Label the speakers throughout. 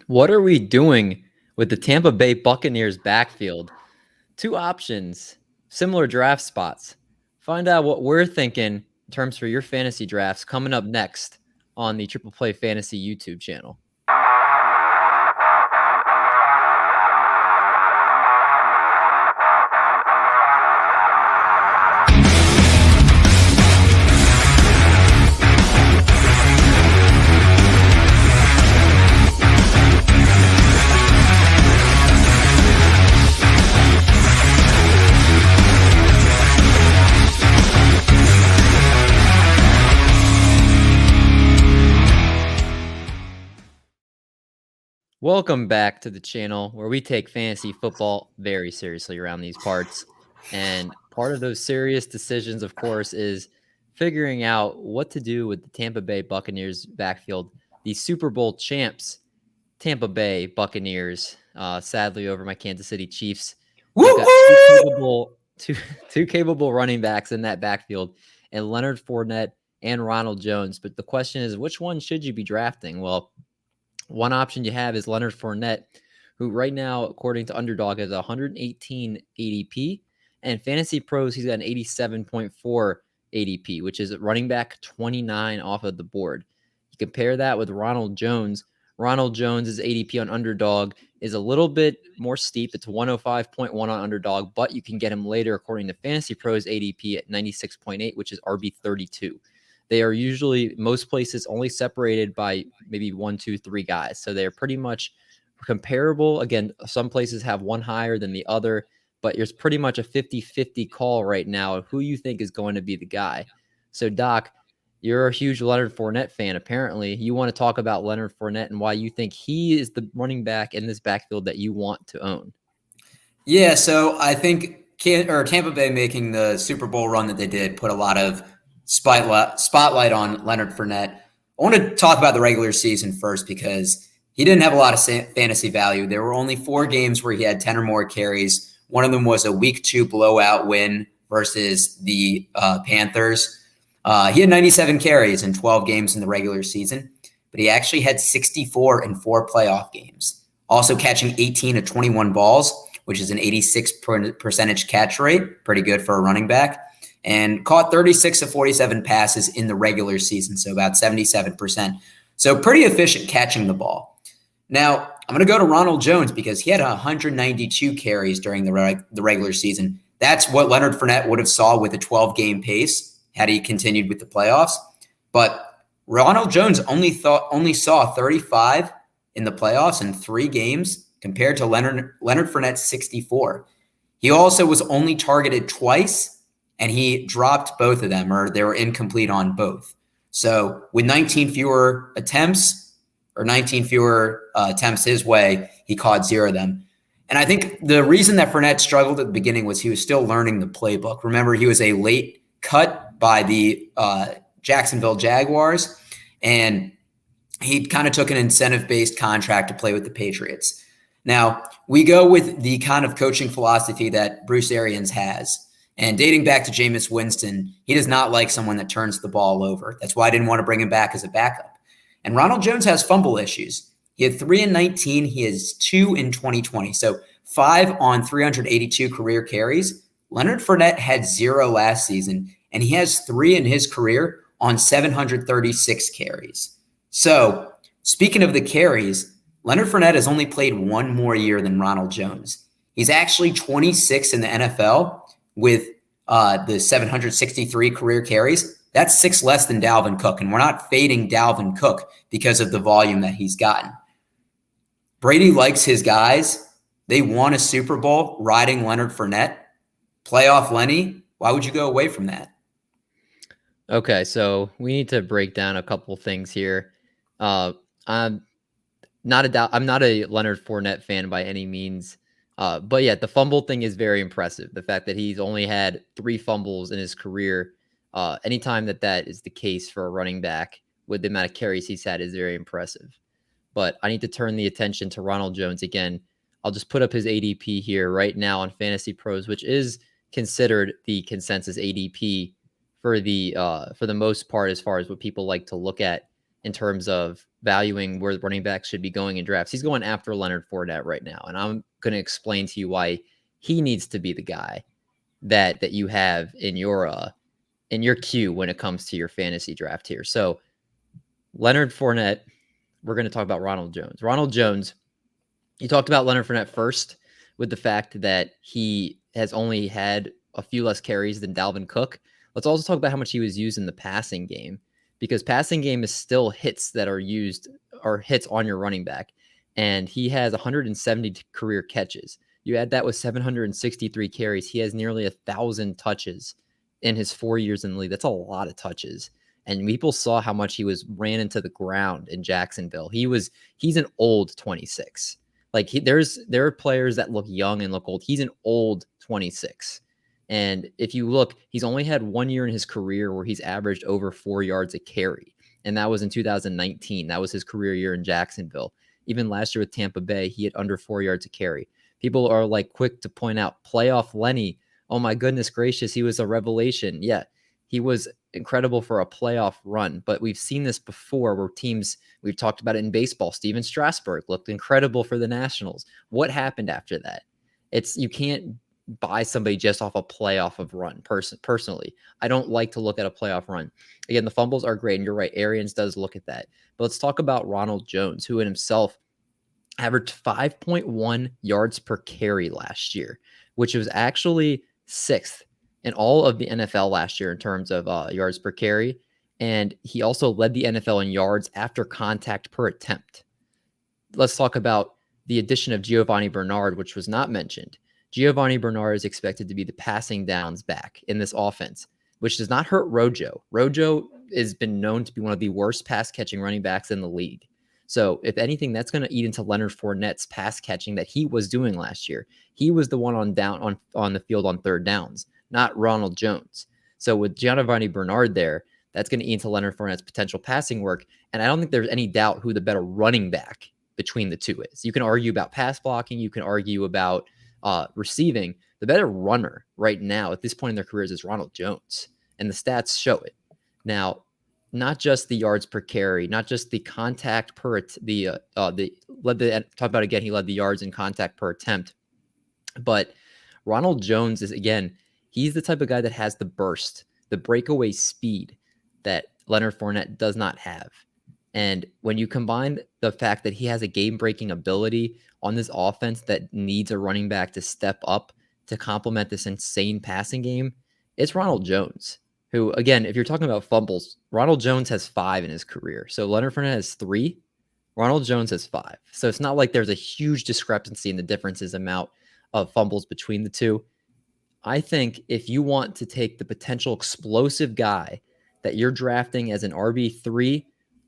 Speaker 1: What are we doing with the Tampa Bay Buccaneers backfield? Two options, similar draft spots. Find out what we're thinking in terms for your fantasy drafts coming up next on the Triple Play Fantasy YouTube channel. Welcome back to the channel where we take fantasy football very seriously around these parts. And part of those serious decisions, of course, is figuring out what to do with the Tampa Bay Buccaneers backfield. The Super Bowl champs, Tampa Bay Buccaneers, sadly over my Kansas City Chiefs. They've got two capable running backs in that backfield, and Leonard Fournette and Ronald Jones. But the question is, which one should you be drafting? Well, one option you have is Leonard Fournette, who right now, according to Underdog, has 118 ADP. And Fantasy Pros, he's got an 87.4 ADP, which is running back 29 off of the board. You compare that with Ronald Jones. Ronald Jones' ADP on Underdog is a little bit more steep. It's 105.1 on Underdog, but you can get him later, according to Fantasy Pros ADP, at 96.8, which is RB 32. They are usually, most places, only separated by maybe 1, 2, 3 guys. So they're pretty much comparable. Again, some places have one higher than the other, but there's pretty much a 50-50 call right now of who you think is going to be the guy. So, Doc, you're a huge Leonard Fournette fan, apparently. You want to talk about Leonard Fournette and why you think he is the running back in this backfield that you want to own.
Speaker 2: Yeah, so I think Tampa Bay making the Super Bowl run that they did put a lot of spotlight on Leonard Fournette. I want to talk about the regular season first because he didn't have a lot of fantasy value. There were only 4 games where he had 10 or more carries. One of them was a week 2 blowout win versus the Panthers. He had 97 carries in 12 games in the regular season, but he actually had 64 in 4 playoff games. Also catching 18 of 21 balls, which is an 86% catch rate. Pretty good for a running back. And caught 36 of 47 passes in the regular season, so about 77%. So pretty efficient catching the ball. Now, I'm going to go to Ronald Jones because he had 192 carries during the regular season. That's what Leonard Fournette would have saw with a 12-game pace had he continued with the playoffs. But Ronald Jones only saw 35 in the playoffs in 3 games compared to Leonard Fournette's 64. He also was only targeted twice, and he dropped both of them, or they were incomplete on both. So with 19 fewer attempts his way, he caught 0 of them. And I think the reason that Fournette struggled at the beginning was he was still learning the playbook. Remember, he was a late cut by the Jacksonville Jaguars, and he kind of took an incentive-based contract to play with the Patriots. Now, we go with the kind of coaching philosophy that Bruce Arians has. And dating back to Jameis Winston, he does not like someone that turns the ball over. That's why I didn't want to bring him back as a backup. And Ronald Jones has fumble issues. He had 3 in 19. He has 2 in 2020. So 5 on 382 career carries. Leonard Fournette had 0 last season, and he has 3 in his career on 736 carries. So speaking of the carries, Leonard Fournette has only played 1 more year than Ronald Jones. He's actually 26 in the NFL with the 763 career carries. That's 6 less than Dalvin Cook, and we're not fading Dalvin Cook because of the volume that he's gotten. Brady likes his guys. They won a Super Bowl riding Leonard Fournette. Playoff Lenny, why would you go away from that?
Speaker 1: Okay, so we need to break down a couple things here. I'm not a Leonard Fournette fan by any means. But yeah, the fumble thing is very impressive. The fact that he's only had 3 fumbles in his career, anytime that is the case for a running back with the amount of carries he's had is very impressive. But I need to turn the attention to Ronald Jones again. I'll just put up his ADP here right now on Fantasy Pros, which is considered the consensus ADP for the most part, as far as what people like to look at in terms of valuing where the running backs should be going in drafts. He's going after Leonard Fournette right now. And I'm going to explain to you why he needs to be the guy that you have in your queue when it comes to your fantasy draft here. So Leonard Fournette, we're going to talk about Ronald Jones. Ronald Jones, you talked about Leonard Fournette first with the fact that he has only had a few less carries than Dalvin Cook. Let's also talk about how much he was used in the passing game, because passing game is still hits that are used or hits on your running back. And he has 170 career catches. You add that with 763 carries. He has nearly 1,000 touches in his 4 years in the league. That's a lot of touches. And people saw how much he ran into the ground in Jacksonville. He's an old 26. Like there are players that look young and look old. He's an old 26. And if you look, he's only had 1 year in his career where he's averaged over 4 yards a carry. And that was in 2019. That was his career year in Jacksonville. Even last year with Tampa Bay, he had under 4 yards a carry. People are like quick to point out playoff Lenny. Oh my goodness gracious, he was a revelation. Yeah, he was incredible for a playoff run. But we've seen this before where teams, we've talked about it in baseball. Steven Strasburg looked incredible for the Nationals. What happened after that? You can't buy somebody just off a playoff of run. Personally, I don't like to look at a playoff run. Again, the fumbles are great, and you're right, Arians does look at that. But let's talk about Ronald Jones, who in himself averaged 5.1 yards per carry last year, which was actually 6th in all of the NFL last year in terms of yards per carry. And he also led the NFL in yards after contact per attempt. Let's talk about the addition of Giovanni Bernard, which was not mentioned. Giovanni Bernard is expected to be the passing downs back in this offense, which does not hurt Rojo. Rojo has been known to be one of the worst pass catching running backs in the league. So if anything, that's going to eat into Leonard Fournette's pass catching that he was doing last year. He was the one on the field on third downs, not Ronald Jones. So with Giovanni Bernard there, that's going to eat into Leonard Fournette's potential passing work. And I don't think there's any doubt who the better running back between the two is. You can argue about pass blocking. You can argue about receiving. The better runner right now at this point in their careers is Ronald Jones, and the stats show it. Now, not just the yards per carry, not just the contact per he led the yards in contact per attempt, but Ronald Jones is, again, he's the type of guy that has the burst, the breakaway speed that Leonard Fournette does not have. And when you combine the fact that he has a game-breaking ability on this offense that needs a running back to step up to complement this insane passing game, it's Ronald Jones, who, again, if you're talking about fumbles, Ronald Jones has 5 in his career. So Leonard Fournette has 3. Ronald Jones has 5. So it's not like there's a huge discrepancy in the differences amount of fumbles between the two. I think if you want to take the potential explosive guy that you're drafting as an RB3,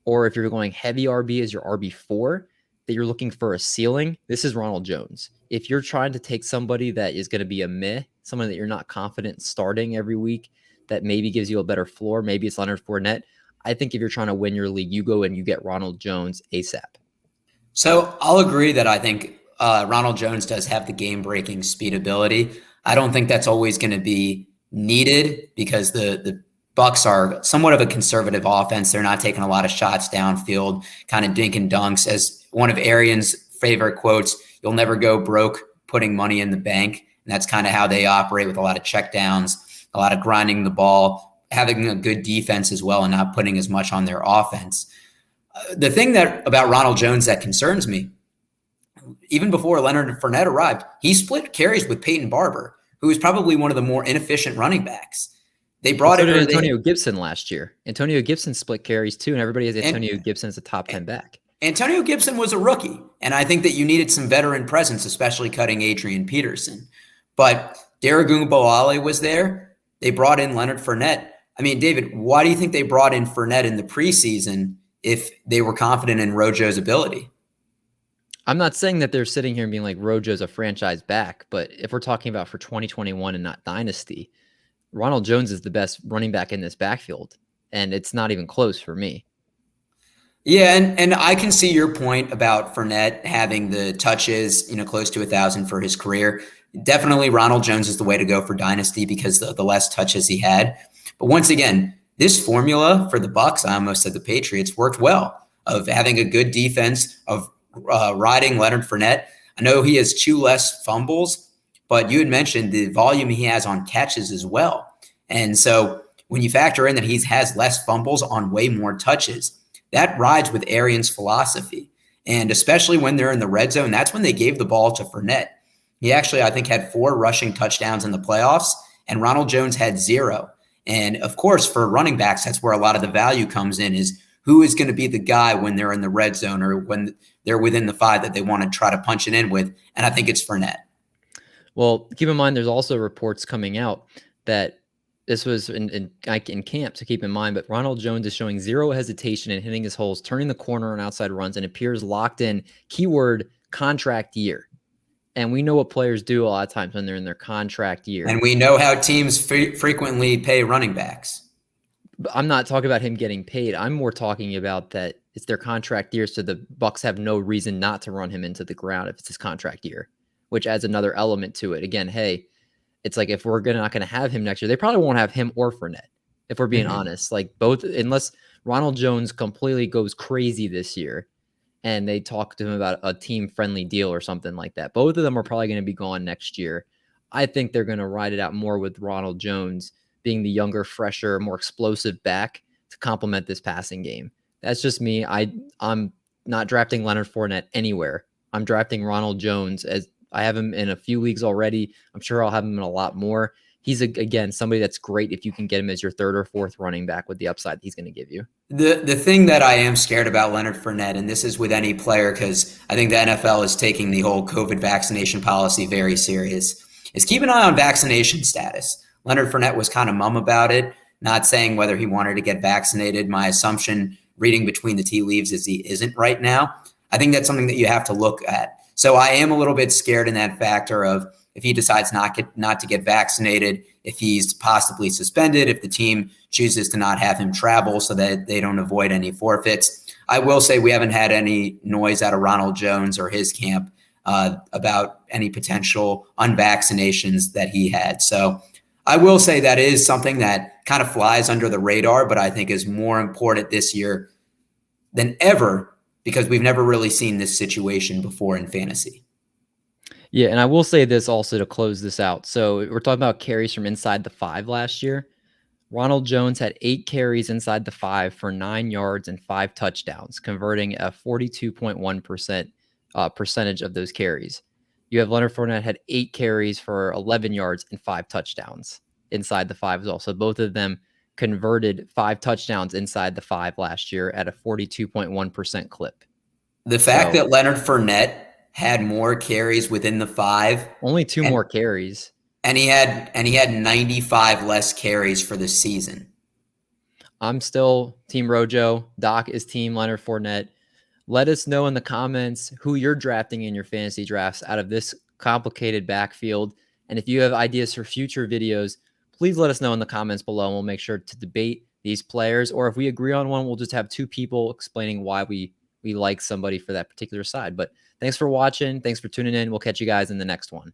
Speaker 1: or if you're going heavy RB as your RB4, that you're looking for a ceiling, this is Ronald Jones. If you're trying to take somebody that is going to be a meh, someone that you're not confident starting every week, that maybe gives you a better floor, maybe it's Leonard Fournette, I think if you're trying to win your league, you go and you get Ronald Jones ASAP.
Speaker 2: So I'll agree that I think Ronald Jones does have the game-breaking speed ability. I don't think that's always going to be needed because the Bucs are somewhat of a conservative offense. They're not taking a lot of shots downfield, kind of dink and dunks. As one of Arian's favorite quotes, you'll never go broke putting money in the bank. And that's kind of how they operate, with a lot of checkdowns, a lot of grinding the ball, having a good defense as well, and not putting as much on their offense. The thing about Ronald Jones that concerns me, even before Leonard Fournette arrived, he split carries with Peyton Barber, who is probably one of the more inefficient running backs. They brought in
Speaker 1: Antonio Gibson last year. Antonio Gibson split carries too, and everybody has Antonio Gibson as a top 10 back.
Speaker 2: Antonio Gibson was a rookie, and I think that you needed some veteran presence, especially cutting Adrian Peterson. But Daragunboale was there. They brought in Leonard Fournette. I mean, David, why do you think they brought in Fournette in the preseason if they were confident in Rojo's ability?
Speaker 1: I'm not saying that they're sitting here and being like Rojo's a franchise back, but if we're talking about for 2021 and not dynasty, Ronald Jones is the best running back in this backfield, and it's not even close for me.
Speaker 2: Yeah, and I can see your point about Fournette having the touches, close to 1,000 for his career. Definitely Ronald Jones is the way to go for dynasty because the less touches he had. But once again, this formula for the Bucs, I almost said the Patriots, worked well, of having a good defense, of riding Leonard Fournette. I know he has 2 less fumbles, but you had mentioned the volume he has on catches as well. And so when you factor in that he has less fumbles on way more touches, that rides with Arians' philosophy. And especially when they're in the red zone, that's when they gave the ball to Fournette. He actually, I think, had 4 rushing touchdowns in the playoffs, and Ronald Jones had 0. And of course, for running backs, that's where a lot of the value comes in, is who is going to be the guy when they're in the red zone or when they're within the 5 that they want to try to punch it in with. And I think it's Fournette.
Speaker 1: Well, keep in mind, there's also reports coming out that this was in camp, to keep in mind, but Ronald Jones is showing 0 hesitation in hitting his holes, turning the corner on outside runs, and appears locked in, keyword, contract year. And we know what players do a lot of times when they're in their contract year.
Speaker 2: And we know how teams frequently pay running backs.
Speaker 1: But I'm not talking about him getting paid. I'm more talking about that it's their contract year, so the Bucs have no reason not to run him into the ground if it's his contract year, which adds another element to it. Again, hey, it's like if we're not going to have him next year, they probably won't have him or Fournette, if we're being honest. Like both, unless Ronald Jones completely goes crazy this year and they talk to him about a team-friendly deal or something like that. Both of them are probably going to be gone next year. I think they're going to ride it out more with Ronald Jones being the younger, fresher, more explosive back to complement this passing game. That's just me. I'm not drafting Leonard Fournette anywhere. I'm drafting Ronald Jones. As I have him in a few leagues already. I'm sure I'll have him in a lot more. He's, again, somebody that's great if you can get him as your 3rd or 4th running back with the upside he's going to give you.
Speaker 2: The thing that I am scared about Leonard Fournette, and this is with any player because I think the NFL is taking the whole COVID vaccination policy very serious, is keep an eye on vaccination status. Leonard Fournette was kind of mum about it, not saying whether he wanted to get vaccinated. My assumption, reading between the tea leaves, is he isn't right now. I think that's something that you have to look at. So I am a little bit scared in that factor of if he decides not to get vaccinated, if he's possibly suspended, if the team chooses to not have him travel so that they don't avoid any forfeits. I will say we haven't had any noise out of Ronald Jones or his camp about any potential unvaccinations that he had. So I will say that is something that kind of flies under the radar, but I think is more important this year than ever because we've never really seen this situation before in fantasy.
Speaker 1: Yeah, and I will say this also to close this out. So we're talking about carries from inside the 5 last year. Ronald Jones had 8 carries inside the 5 for 9 yards and 5 touchdowns, converting a 42.1% percentage of those carries. You have Leonard Fournette had 8 carries for 11 yards and 5 touchdowns inside the 5 as well. So both of them converted 5 touchdowns inside the 5 last year at a 42.1% clip.
Speaker 2: The fact that Leonard Fournette had more carries within the 5,
Speaker 1: only 2 more carries,
Speaker 2: and he had 95 less carries for the season.
Speaker 1: I'm still Team Rojo. Doc is Team Leonard Fournette. Let us know in the comments who you're drafting in your fantasy drafts out of this complicated backfield. And if you have ideas for future videos, please let us know in the comments below, and we'll make sure to debate these players. Or if we agree on one, we'll just have 2 people explaining why we like somebody for that particular side. But thanks for watching. Thanks for tuning in. We'll catch you guys in the next one.